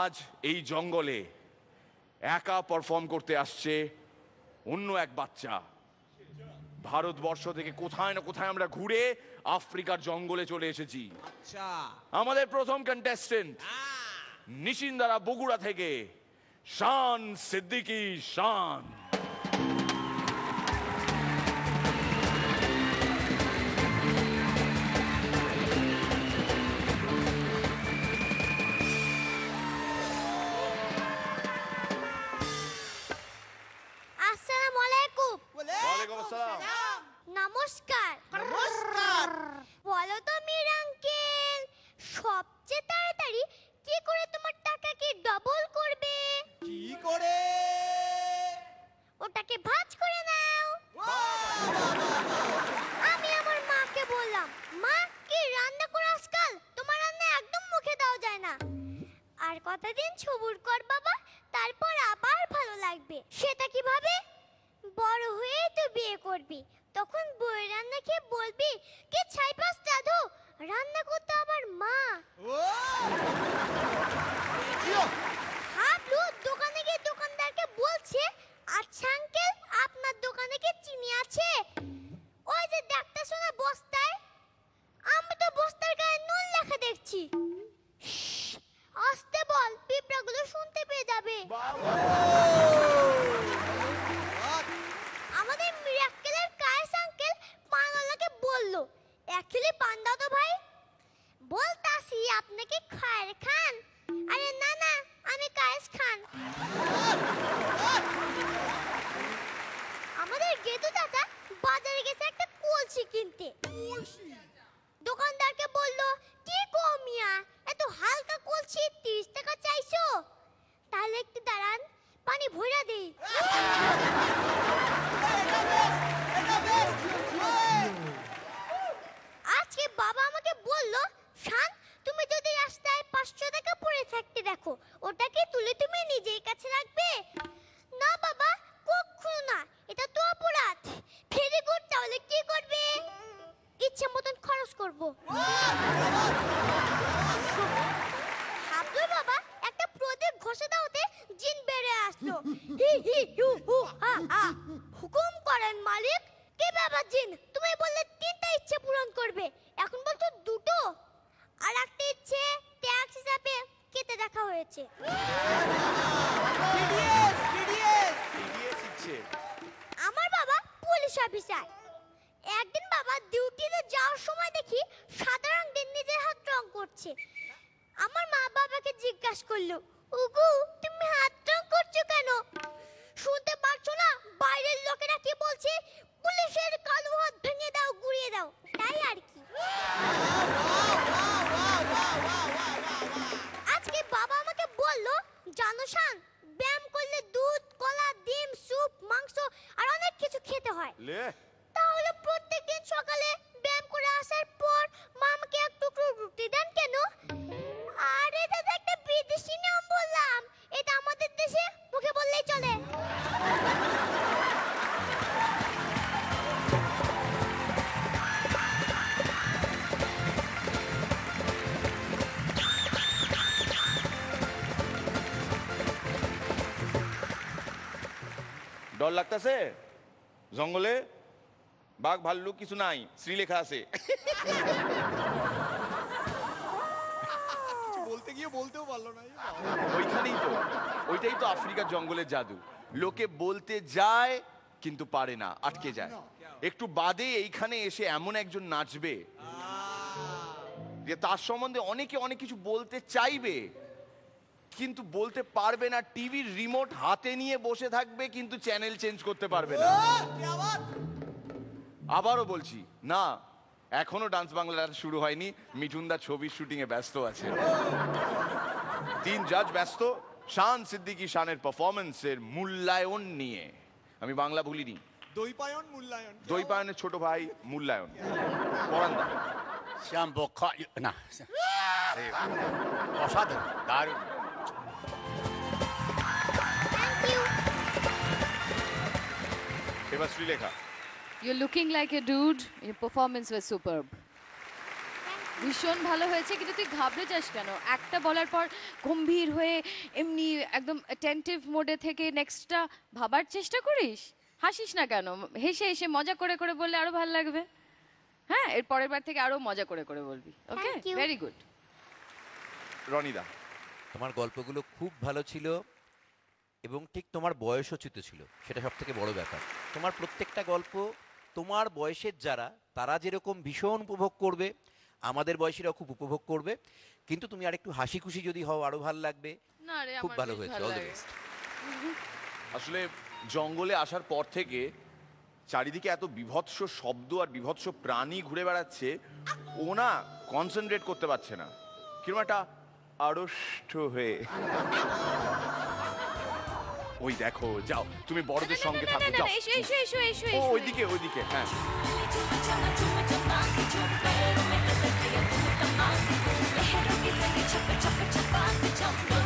আজ এই জঙ্গলে একা পারফর্ম করতে আসছে অন্য এক বাচ্চা। ভারতবর্ষ থেকে কোথায় না কোথায় আমরা ঘুরে আফ্রিকার জঙ্গলে চলে এসেছি। আমাদের প্রথম কন্টেস্টেন্ট নিশিন্দারা বগুড়া থেকে শান সিদ্দিকী শান। নমস্কার। নমস্কার। বলো তো মীর আঙ্কেল, সবচেয়ে তাড়াতাড়ি কি করে তোমার টাকাকে ডবল করবে? কি করে? ওটাকে ভাঁজ করে নাও। আমি আমার মাকে বললাম, মা কি রান্না করো আজকাল? তোমার রান্না একদম মুখে দেওয়া যায় না। আর কতদিন সবুর কর বাবা, তারপর আবার ভালো লাগবে। সেটা কিভাবে? বড় হয়ে তো বিয়ে করবি, তখন বউয়ের রান্না খেয়ে বলবি কি ছাইপাস দাদু, রান্না করতে আবার মা। হাবলু দোকানে গিয়ে দোকানদারকে বলছে, আচ্ছা আঙ্কেল আপনার দোকানে কি চিনি আছে? ওই যে দেখতেছো না বস্তায়? আমি তো বস্তার গায়ে নুন লেখা দেখছি। আস্তে বল, পিঁপড়াগুলো শুনতে পেয়ে যাবে। আমাদের মিরাক্কেলের কায়েস আঙ্কেল পানওয়ালাকে বলল, একচুয়ালি পান দাও তো ভাই। বলতাছি আপনি কি খায়ের খান? আরে না না, আমি কায়েস খান। আমাদের গেদু চাচা বাজারে গেছে একটা কলসি কিনতে। দোকানদারকে বলল, কি গো মিয়া, এত হালকা কলসি 30 টাকা চাইছো? তাহলে একটু দাঁড়ান, পানি ভরা দেই। আজকে বাবা আমাকে বলল, শান তুমি যদি রাস্তায় 500 টাকা পড়ে থাকতে দেখো, ওটাকে তুলে তুমি নিজের কাছে রাখবে? না বাবা, কখনো না, এটা তো অপরাধ। ভেরি গুড, তাহলে কি করবে? ইচ্ছে মতন খরচ করব। হাবলুর বাবা একটা প্রদীপ ঘষে দাওতে জিন বেড়ে আসলো। হি হি হু হু হা হা। হুকুম করেন মালিক। কে বাবা জিন, তুমি বললে 3টা ইচ্ছে পূরণ করবে, এখন বলতো 2টো। আর একটা ইচ্ছে ট্যাক্স হিসাবে কেটে দেখা হয়েছে। আমার বাবা পুলিশ অফিসার। একদিন বাবা ডিউটিতে যাওয়ার সময় দেখি সাদা রং দিয়ে নিজের হাত রং করছে। আমার মা বাবাকে জিজ্ঞাসা করলো, উগু তুমি হাত রং করছো কেন? শুনতে পারছো না বাইরের লোকেরা কি বলছে? পুলিশের কালো হাত ভেঙে দাও, গুড়িয়ে দাও, তাই আর কি। আজকে বাবা আমাকে বললো, জানো শান, ব্যায়াম করলে দুধ, কলা, ডিম, স্যুপ, মাংস আর অনেক কিছু খেতে হয়। তাহলে প্রত্যেকদিন সকালে ব্যায়াম করে আসার পর মা আমাকে এক টুকরো রুটি দেন কেন? আর এটা তো একটা বিদেশি নিয়ম বললাম, এটা আমাদের দেশে মুখে বললেই চলে। ডর লাগতেছে? জঙ্গলে বাঘ ভাল্লুক কিছু নাই, শ্রীলেখা আছে। বলতে গিয়ে বলতেও পারলো না। ওইখানেই তো, ওইটাই তো আফ্রিকার জঙ্গলের জাদু। লোকে বলতে যায় কিন্তু পারে না, আটকে যায়। একটু বাদে এইখানে এসে এমন একজন নাচবে যে তার সম্বন্ধে অনেকে অনেক কিছু বলতে চাইবে কিন্তু বলতে পারবে না। টিভির রিমোট হাতে নিয়ে বসে থাকবে কিন্তু চ্যানেল চেঞ্জ করতে পারবে না। আবারও বলছি না, এখনো ডান্স বাংলা শুরু হয়নি। মিঠুনদা ছবির শুটিং এ ব্যস্ত আছে। 3 জাজ ব্যস্ত শান সিদ্দিকী শানের পারফরমেন্সের মূল্যায়ন নিয়ে। আমি বাংলা ভুলিনি। দৈপায়ন মূল্যায়ন। দৈপায়নের ছোট ভাই মূল্যায়ন। পরান্দা শ্যাম বক্ষ না, অসাধারণ, দারুণ। এবার Sreelekha. You're looking like a dude. Your performance was superb. ভীষণ ভালো হয়েছে, কিন্তু তুই ঘাবড়ে যাস কেন? একটা বলার পর গম্ভীর হয়ে এমনি একদম অ্যাটেন্টিভ মোডে থেকে নেক্সটটা ভাবার চেষ্টা করিস। হাসিস না কেন? হেসে হেসে মজা করে করে বললে আরো ভালো লাগবে। হ্যাঁ, এর পরের বার থেকে আরো মজা করে করে বলবি। Okay, Thank you. Very good. রনিদা, তোমার গল্পগুলো খুব ভালো ছিল এবং ঠিক তোমার বয়সোচিত ছিল, সেটা সব থেকে বড় ব্যাপার। তোমার প্রত্যেকটা গল্প তোমার বয়সের যারা, তারা যেরকম ভীষণ উপভোগ করবে, আমাদের বয়সীরাও খুব উপভোগ করবে। কিন্তু তুমি আর একটু হাসি খুশি যদি হও আরো ভালো লাগবে। না রে, খুব আমার ভালো বেশ হয়েছে, ভালো অল দ্য লাগে। বেস্ট। আসলে জঙ্গলে আসার পর থেকে চারিদিকে এত বিভৎস শব্দ আর বিভৎস প্রাণী ঘুরে বেড়াচ্ছে, ও না কনসেন্ট্রেট করতে পারছে না, কিরকম একটা আড়ষ্ট হয়ে। ওই দেখো, যাও তুমি বড়দের সঙ্গে না, না, থাকো, না, যাও। না, এসো এসো এসো এসো ও এসো। ওইদিকে ওইদিকে, হ্যাঁ। Chappa chappa chappa chappa chappa